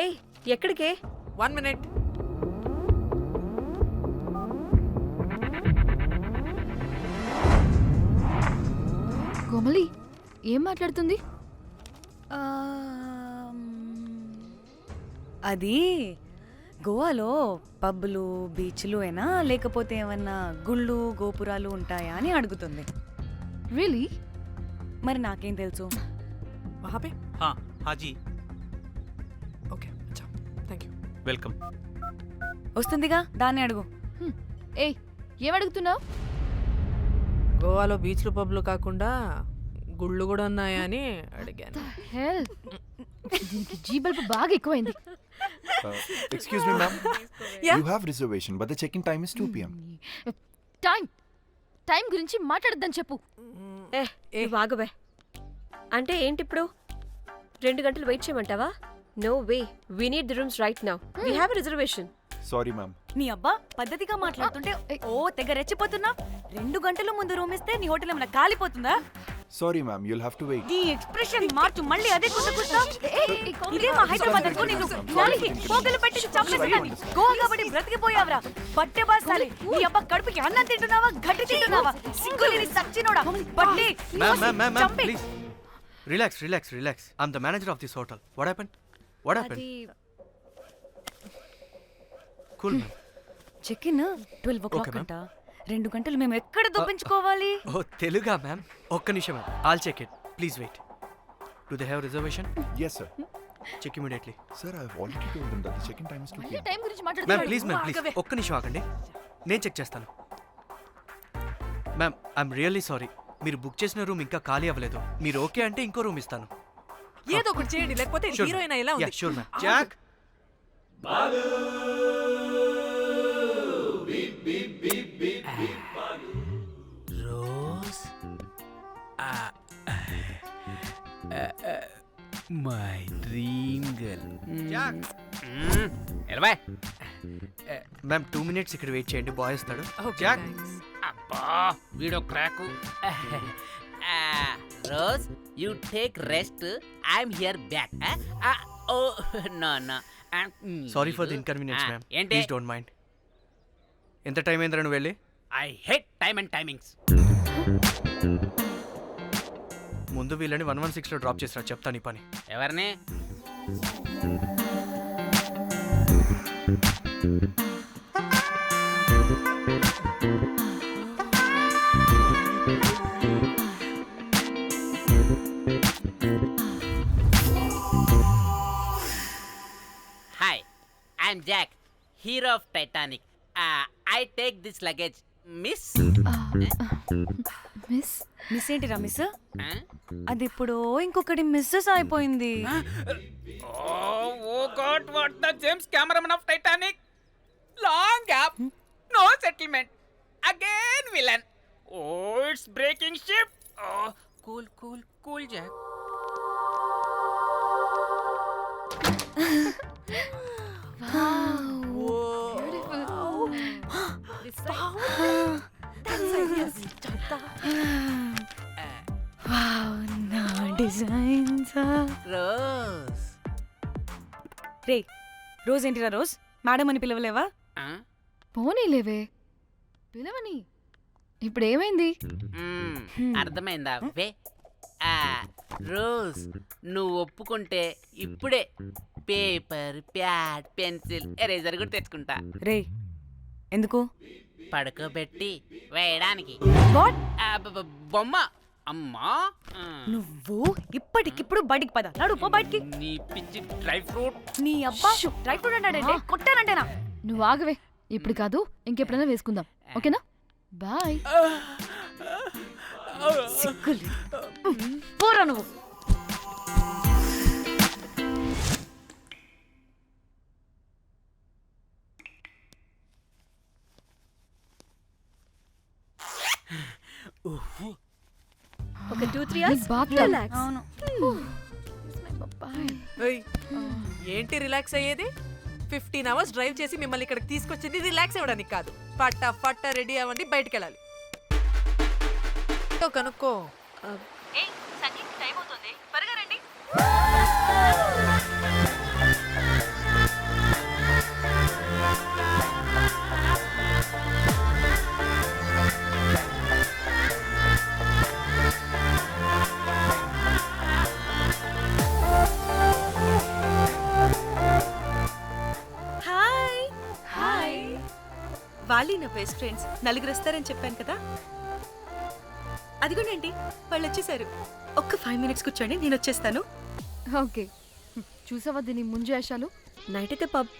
ఏయ్ ఎక్కడికే? 1 minute. కోమలి ఏం మాట్లాడుతుంది? అది గోవాలో పబ్బులు బీచ్లు అయినా లేకపోతే ఏమన్నా గుళ్ళు గోపురాలు ఉంటాయా అని అడుగుతుంది. రియలీ? మరి నాకేం తెలుసు? वहाँ पे? हाँ जी Okay, अच्छा. Thank you. वेलकम. వస్తుందిగా, దాన్ని అడుగు. ఏయ్ ఏం అడుగుతున్నావు? గోవాలో బీచ్లు పబ్లు కాకుండా గుళ్ళు కూడా ఉన్నాయా అని అడిగాను. హెల్ దీనికి జీ బల్బ్ బాగా ఎక్కువైంది. Excuse me, ma'am. Yeah. You have reservation, but the check-in time is 2 p.m. Time గురించి మాట్లాడద్దని చెప్పు. నువ్వు ఆగువే. అంటే ఏంటి ఇప్పుడు 2 గంటలు వెయిట్ చేయమంటావా? No way, we need the rooms right now. We have a reservation. Sorry, ma'am. నీ అబ్బా పద్ధతిగా మాట్లాడుతుంటే ఓ తెగ రెచ్చిపోతున్నా. 2 గంటల ముందు రూమ్ ఇస్తే నీ హోటల్ ఏమైనా కాలిపోతుందా? Sorry, ma'am. You'll have to wait. నీ ఎక్స్ప్రెషన్ మార్చు, మళ్ళీ అదే కుట్టుకుంటా. ఇదే మా హైదరాబాద్ అనుకో, నిన్ను నాలికి పోగలు పెట్టి చంపేస్తాను. గోవా కాబట్టి బ్రతికిపోయావరా బట్టే బాసాలి. నీ అబ్బా కడుపుకి అన్నం తింటున్నావా, గడ్డి తింటున్నావా? సిగ్గులేని సచ్చినోడా బట్టే. Ma'am, please. Relax. I'm the manager of this hotel. What happened? Cool, ma'am. Check in 12 o'clock Okay, ma'am. అంట. 2 గంటలు మేము ఎక్కడ దొప్పించుకోవాలి? Oh, Teluga, ma'am. ఒక్క నిమిషం, ma'am. I'll check it. Please wait. Do they have reservation? Yes, sir. Check immediately. Sir, I've already told them that the check-in time is 2 p.m. Time గురించి Ma'am, మాట్లాడుతున్నాడు. please. ఒక్క నిమిషం ఆగండి. నేను check చేస్తాను. Ma'am, I'm really sorry. మీరు book చేసిన room ఇంకా ఖాళీ అవ్వలేదు. మీరు ఓకే అంటే ఇంకో రూమ్ ఇస్తాను. ఏదో ఒకటి చేయండి, లేకపోతే హీరోయిన్ ఎలా ఉంది? Sure ma'am. Jack, Rose my dream girl. Jack. ఎలవా మ్యామ్ 2 minutes ఇక్కడ వెయిట్ చేయండి, బాయ్ వస్తాడు. Okay, Jack. thanks. అబ్బా వీడో క్రాకు. Rose you take rest, I'm here back. Oh no sorry for the inconvenience ma'am. ఏంటి? Please don't mind. ఎంత time అయిందిరా నువ్వు వెళ్ళి? I hate time and timings. ముందు వీళ్ళని 116లో డ్రాప్ చేసినా చెప్తాను ఈ పని. ఎవరిని? Hi, I'm Jack, hero of Titanic. I take this luggage miss. Miss miss ఏంటిరా మిస్? అది ఇప్పుడు ఇంకొకటి మిస్సెస్ అయిపోయింది. Oh God, what the James Cameron of Titanic? Long gap, no settlement, again villain. Oh, it's breaking ship. Oh, cool, Jack. Wow, నా designs. Rose. రే rose ఏంటిరా rose? Madam అని పిలవలేవా? పోనీలేవే పిలవని. ఇప్పుడు ఏమైంది? అర్థమైందా? వే రోజ్, నువ్వు ఒప్పుకుంటే ఇప్పుడే పేపర్, ప్యాడ్, పెన్సిల్, ఎరేజర్ కూడా తెచ్చుకుంటా. రే ఎందుకు? పడుకోబెట్టి వేయడానికి. వాట్? బొమ్మ. అమ్మా, నువ్వు ఇప్పటికిప్పుడు బయటికి పద. నడు పో బయటికి. నీ పిచ్చి డ్రై ఫ్రూట్. నీ అబ్బా డ్రై ఫ్రూట్ అన్నాడంటే కొట్టానంటేనా? నువ్వు ఆగవే, ఇప్పుడు కాదు ఇంకెప్పుడైనా వేసుకుందాం, ఓకేనా? బాయ్. సిగ్గులు పోరా నువ్వు. ఒక 2-3 hours బాగా రిలాక్స్. అవును. ఏయ్, ఏంటి రిలాక్స్ అయ్యేది? 15 hours డ్రైవ్ చేసి మిమ్మల్ని ఇక్కడికి తీసుకొచ్చింది రిలాక్స్ అవ్వడానికి కాదు. ఫట్ట రెడీ అవ్వండి, బయటికి వెళ్ళాలి. కనుక్కో. ఏయ్ సంగీత్, టైం అవుతుంది, త్వరగా రండి. వాళ్ళే నా బెస్ట్ ఫ్రెండ్స్. నలుగురు వస్తారని చెప్పాను కదా, అదిగోనండి వాళ్ళు వచ్చేసారు. ఒక్క 5 minutes కూర్చోండి, నేను వచ్చేస్తాను. ఓకే. చూసావా దీని ముంజేషాలు? నైట్ అయితే పబ్